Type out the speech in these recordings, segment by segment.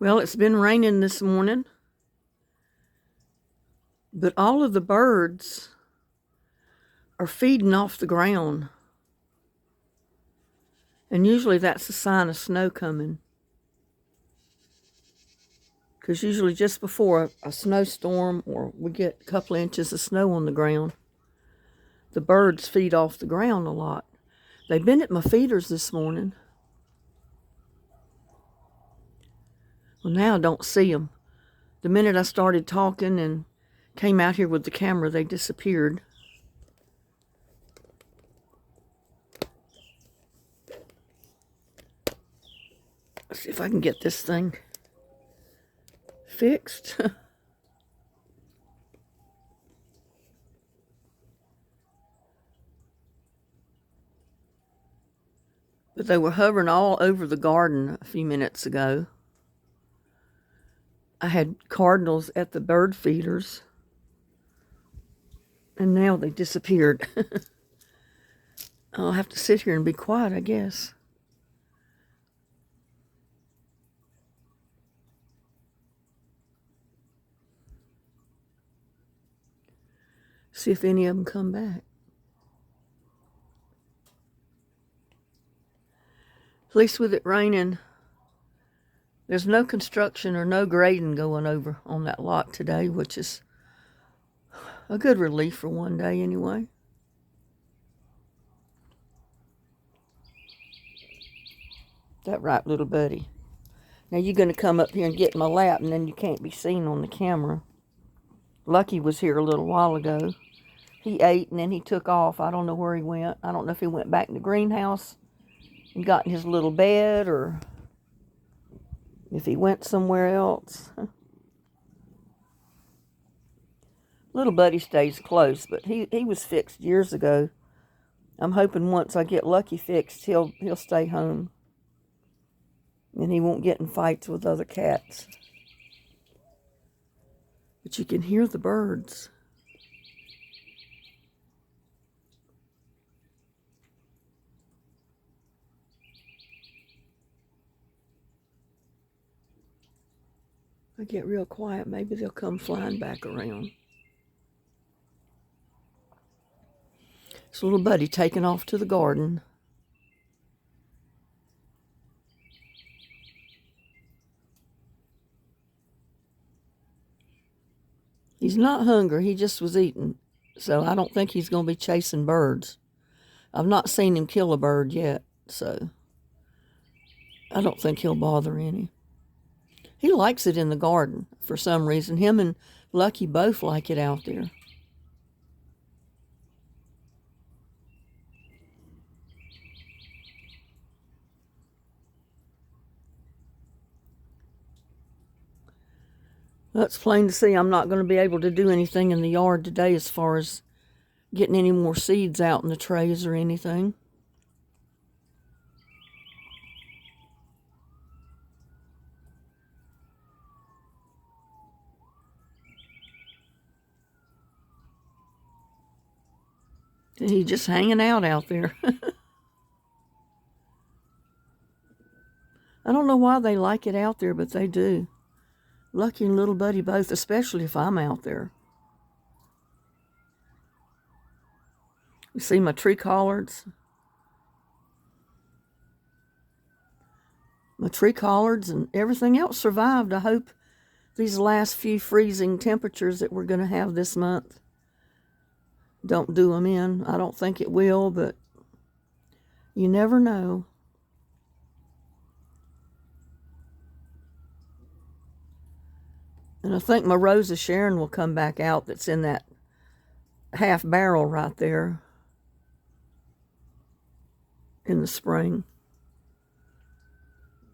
Well, it's been raining this morning, but all of the birds are feeding off the ground. And usually that's a sign of snow coming. Because usually just before a snowstorm or we get a couple inches of snow on the ground, the birds feed off the ground a lot. They've been at my feeders this morning. Well, now I don't see them. The minute I started talking and came out here with the camera, they disappeared. Let's see if I can get this thing fixed. But they were hovering all over the garden a few minutes ago. I had cardinals at the bird feeders, and now they disappeared. I'll have to sit here and be quiet, I guess. See if any of them come back. At least with it raining, there's no construction or no grading going over on that lot today, which is a good relief for one day anyway. That right, little buddy. Now you're going to come up here and get in my lap, and then you can't be seen on the camera. Lucky was here a little while ago. He ate and then he took off. I don't know where he went. I don't know if he went back in the greenhouse and got in his little bed or if he went somewhere else. Little buddy stays close, but he was fixed years ago. I'm hoping once I get Lucky fixed, he'll stay home. And he won't get in fights with other cats. But you can hear the birds. If I get real quiet, maybe they'll come flying back around. This little buddy taking off to the garden. He's not hungry, he just was eating. So I don't think he's going to be chasing birds. I've not seen him kill a bird yet, so I don't think he'll bother any. He likes it in the garden for some reason. Him and Lucky both like it out there. Well, it's plain to see I'm not going to be able to do anything in the yard today as far as getting any more seeds out in the trays or anything. He's just hanging out there. I don't know why they like it out there, but they do. Lucky and little buddy both, especially if I'm out there. You see my tree collards? My tree collards and everything else survived. I hope these last few freezing temperatures that we're going to have this month don't do them in. I don't think it will, but you never know. And I think my Rose of Sharon will come back out that's in that half barrel right there in the spring.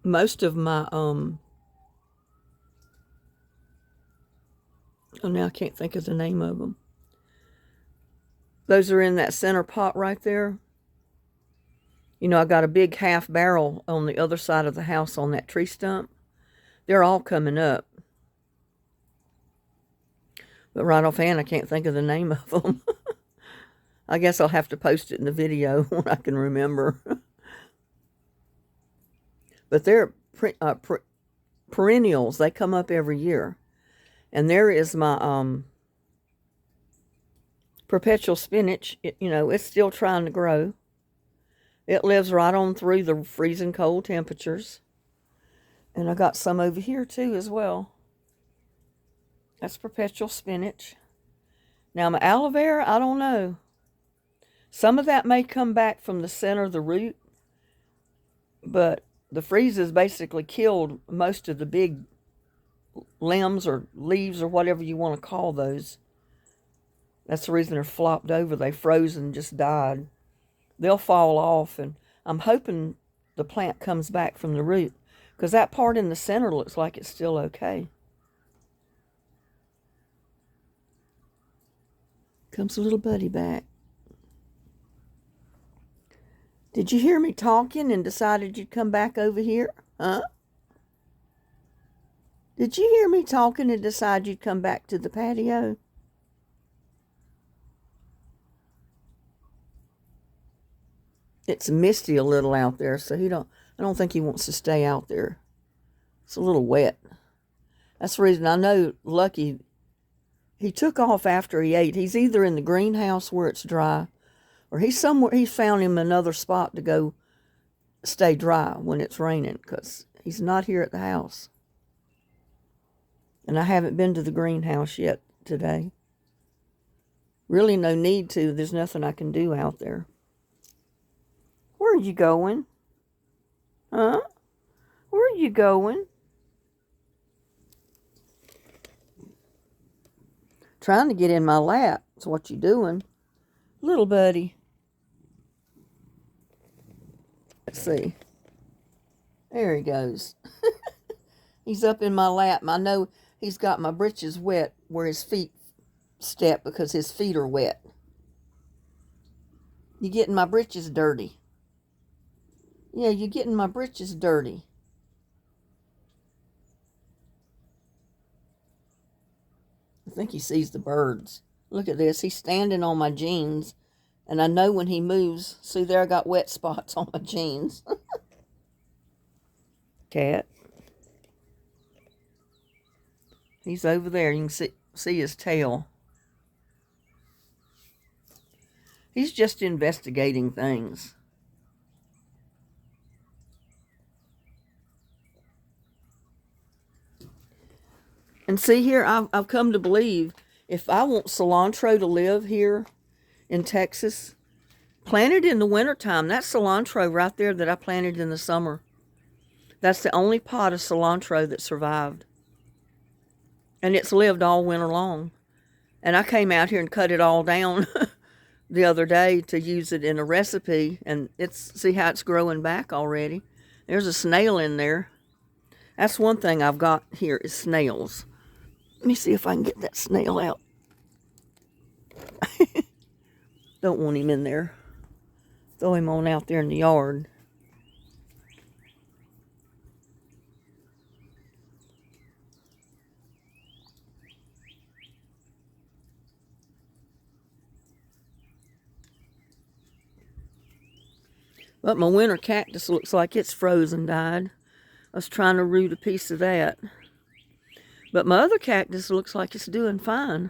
Most of my, oh, now I can't think of the name of them. Those are in that center pot right there. You know, I got a big half barrel on the other side of the house on that tree stump. They're all coming up. But right offhand, I can't think of the name of them. I guess I'll have to post it in the video when I can remember. But they're perennials. They come up every year. And there is my perpetual spinach. It's still trying to grow. It lives right on through the freezing cold temperatures. And I got some over here too as well. That's perpetual spinach. Now my aloe vera, I don't know. Some of that may come back from the center of the root, but the freeze has basically killed most of the big limbs or leaves or whatever you want to call those. That's the reason they're flopped over. They froze and just died. They'll fall off, and I'm hoping the plant comes back from the root, because that part in the center looks like it's still okay. Comes a little buddy back. Did you hear me talking and decided you'd come back over here? Huh? Did you hear me talking and decide you'd come back to the patio? It's misty a little out there, so I don't think he wants to stay out there. It's a little wet. That's the reason I know Lucky, he took off after he ate. He's either in the greenhouse where it's dry, or he's found him another spot to go stay dry when it's raining, because he's not here at the house. And I haven't been to the greenhouse yet today. Really no need to. There's nothing I can do out there. Where are you going? Huh? Where are you going? Trying to get in my lap. That's what you doing. Little buddy. Let's see. There he goes. He's up in my lap. I know he's got my britches wet where his feet step, because his feet are wet. You getting my britches dirty? Yeah, you're getting my britches dirty. I think he sees the birds. Look at this. He's standing on my jeans. And I know when he moves. See there, I got wet spots on my jeans. Cat. He's over there. You can see his tail. He's just investigating things. And see here, I've come to believe, if I want cilantro to live here in Texas, planted in the wintertime, that cilantro right there that I planted in the summer, that's the only pot of cilantro that survived. And it's lived all winter long. And I came out here and cut it all down the other day to use it in a recipe, and see how it's growing back already. There's a snail in there. That's one thing I've got here is snails. Let me see if I can get that snail out. Don't want him in there. Throw him on out there in the yard. But my winter cactus looks like it's frozen died. I was trying to root a piece of that. But my other cactus looks like it's doing fine.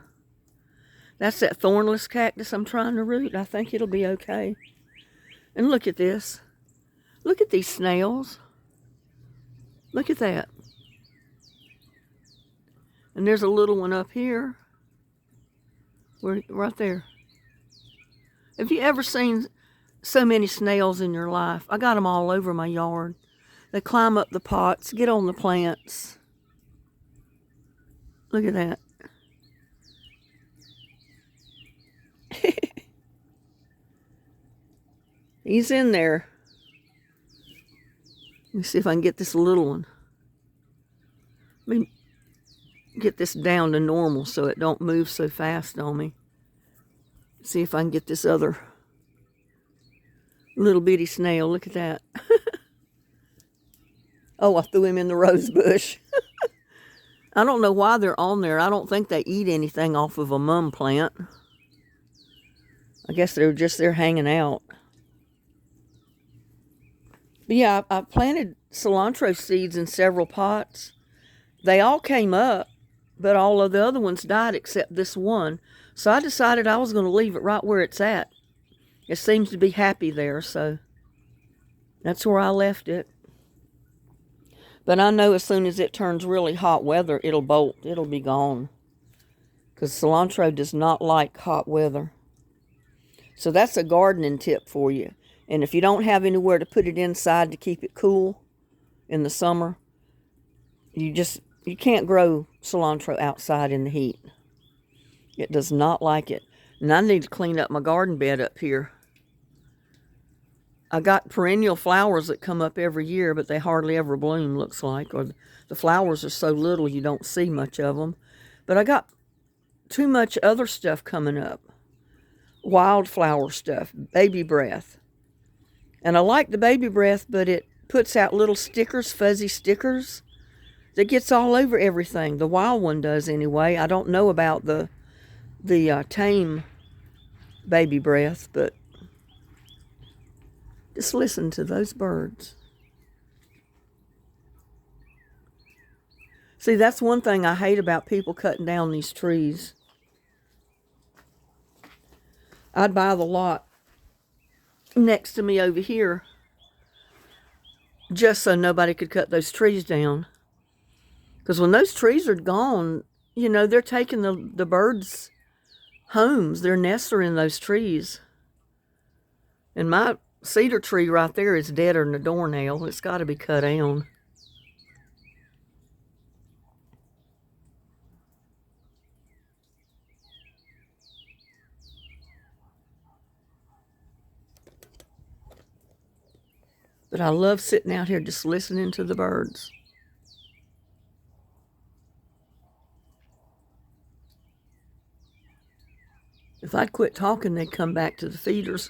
That's that thornless cactus I'm trying to root. I think it'll be okay. And look at this. Look at these snails. Look at that. And there's a little one up here. Right there. Have you ever seen so many snails in your life? I got them all over my yard. They climb up the pots, get on the plants. Look at that. He's in there. Let me see if I can get this little one. Let me get this down to normal so it don't move so fast on me. See if I can get this other little bitty snail. Look at that. Oh, I threw him in the rose bush. I don't know why they're on there. I don't think they eat anything off of a mum plant. I guess they're just there hanging out. But yeah, I planted cilantro seeds in several pots. They all came up, but all of the other ones died except this one. So I decided I was going to leave it right where it's at. It seems to be happy there, so that's where I left it. But I know as soon as it turns really hot weather, it'll bolt. It'll be gone. Because cilantro does not like hot weather. So that's a gardening tip for you. And if you don't have anywhere to put it inside to keep it cool in the summer, you can't grow cilantro outside in the heat. It does not like it. And I need to clean up my garden bed up here. I got perennial flowers that come up every year, but they hardly ever bloom, looks like. Or the flowers are so little you don't see much of them. But I got too much other stuff coming up. Wildflower stuff, baby breath. And I like the baby breath, but it puts out little stickers, fuzzy stickers, that gets all over everything. The wild one does anyway. I don't know about the tame baby breath, but just listen to those birds. See, that's one thing I hate about people cutting down these trees. I'd buy the lot next to me over here just so nobody could cut those trees down. Because when those trees are gone, you know, they're taking the birds' homes. Their nests are in those trees. And my cedar tree right there is deader than a doornail. It's got to be cut down. But I love sitting out here just listening to the birds. If I'd quit talking, they'd come back to the feeders.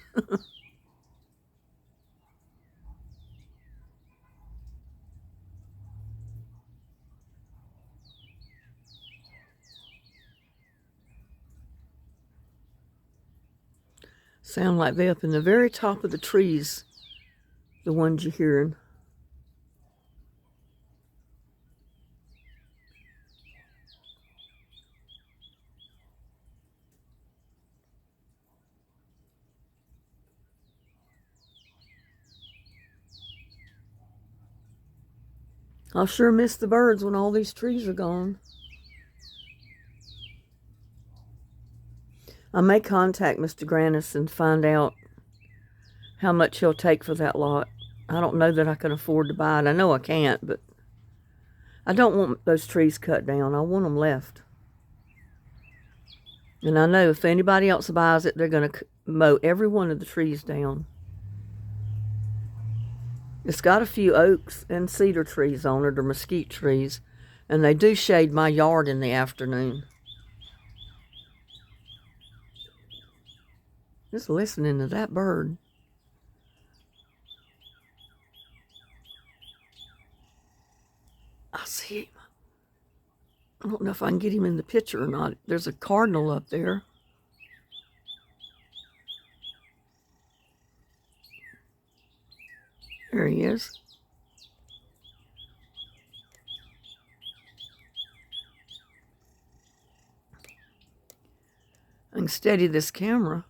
Sound like they're up in the very top of the trees, the ones you're hearing. I'll sure miss the birds when all these trees are gone. I may contact Mr. Grannis and find out how much he'll take for that lot. I don't know that I can afford to buy it. I know I can't, but I don't want those trees cut down. I want them left. And I know if anybody else buys it, they're going to mow every one of the trees down. It's got a few oaks and cedar trees on it, or mesquite trees, and they do shade my yard in the afternoon. Just listening to that bird. I see him. I don't know if I can get him in the picture or not. There's a cardinal up there. There he is. I can steady this camera.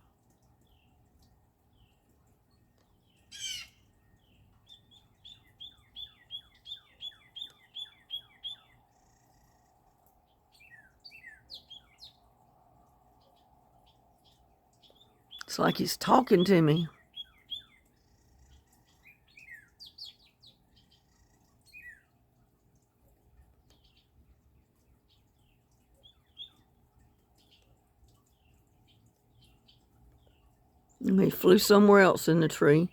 It's like he's talking to me. And he flew somewhere else in the tree.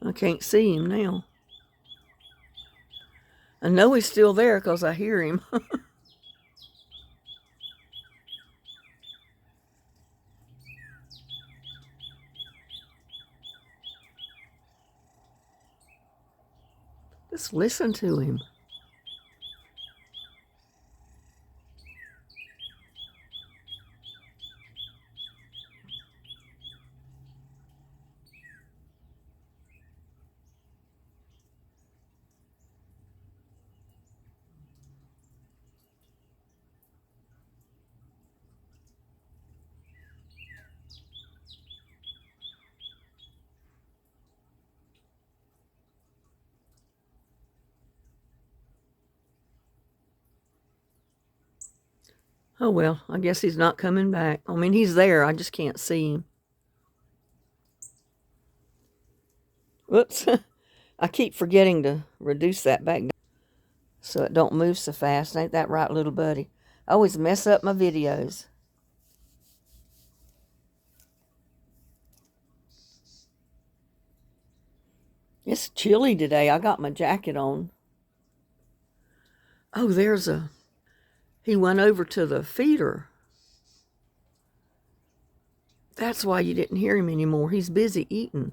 I can't see him now. I know he's still there because I hear him. Just listen to him. Oh well, I guess he's not coming back. I mean, he's there. I just can't see him. Whoops. I keep forgetting to reduce that back so it don't move so fast. Ain't that right, little buddy? I always mess up my videos. It's chilly today. I got my jacket on. Oh, he went over to the feeder. That's why you didn't hear him anymore. He's busy eating.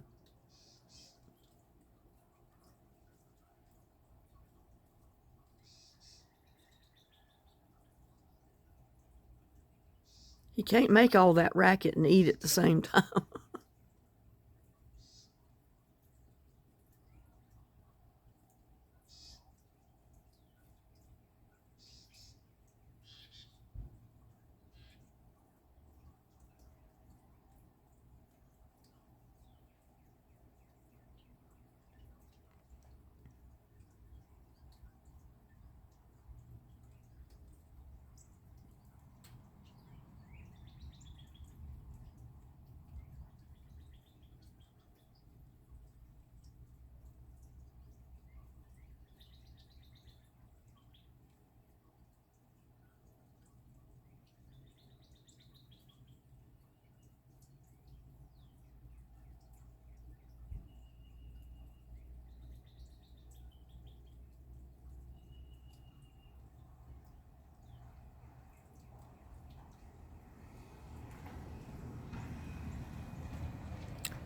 He can't make all that racket and eat at the same time.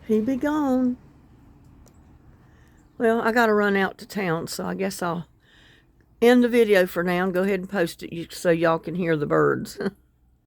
He be gone. Well, I got to run out to town, so I guess I'll end the video for now and go ahead and post it so y'all can hear the birds.